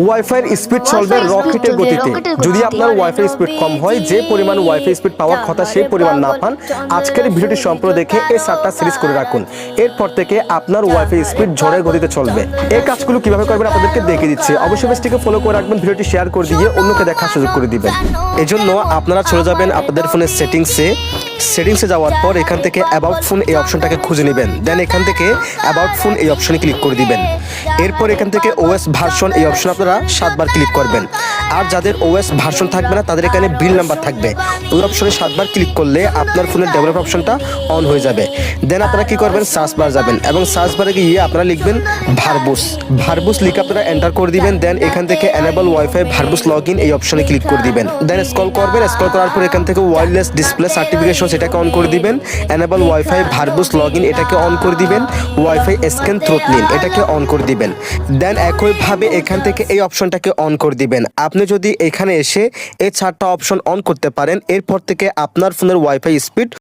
ওয়াইফাইয়ের speed চলবে রকেটের গতিতে। যদি আপনার ওয়াইফাই স্পিড কম হয়, যে পরিমাণ ওয়াইফাই স্পিড পাওয়ার কথা সেই পরিমাণ না পান, আজকের ভিডিওটি সম্পূর্ণ দেখে এই 7টা সিরিজ করে রাখুন। এরপর থেকে আপনার ওয়াইফাই স্পিড ঝড়ের গতিতে চলবে। এই কাজগুলো কিভাবে করবেন আপনাদেরকে দেখিয়ে দিচ্ছি। অবশ্যই পেজটিকে ফলো করে রাখবেন, ভিডিওটি শেয়ার করে দিয়ে অন্যকে দেখার সুযোগ করে দিবেন। এজন্য আপনারা চলে যাবেন আপনাদের ফোনের সেটিংসে যাওয়ার পর এখান থেকে অ্যাবাউট ফোন এই অপশনটাকে খুঁজে নেবেন। দেন এখান থেকে অ্যাবাউট ফোন এই অপশনে ক্লিক করে দিবেন। এরপর এখান থেকে ওএস ভার্সন এই অপশন আপনারা 7বার ক্লিক করবেন। আর যাদের ওএস ভার্সন থাকবে না তাদের এখানে বিল নাম্বার থাকবে, ওই অপশনে 7বার ক্লিক করলে আপনার ফোনের ডেভেলপ অপশনটা অন হয়ে যাবে। দেন আপনারা কি করবেন, সার্চ বার যাবেন এবং সার্চ বারে গিয়ে আপনারা লিখবেন ভার্বুস লিখে আপনারা এন্টার করে দিবেন। দেন এখান থেকে এনেবল ওয়াইফাই ভার্বুস লগইন এই অপশনে ক্লিক করে দিবেন। দেন স্ক্রল করবেন, স্ক্রল করার পর এখান থেকে ওয়্যারলেস ডিসপ্লে সার্টিফিকেশন সেটাকে অন করে দিবেন। এনেবল ওয়াইফাই ভার্বুস লগইন এটাকে অন করে দিবেন। ওয়াইফাই স্ক্যান থ্রোটলিং এটাকে অন করে দিবেন। দেন একইভাবে এখান থেকে এই অপশনটাকে অন করে দিবেন। আপনি যদি এখানে এসে এই 4টা অপশন অন করতে পারেন, এরপর থেকে আপনার ফোনের ওয়াইফাই স্পিড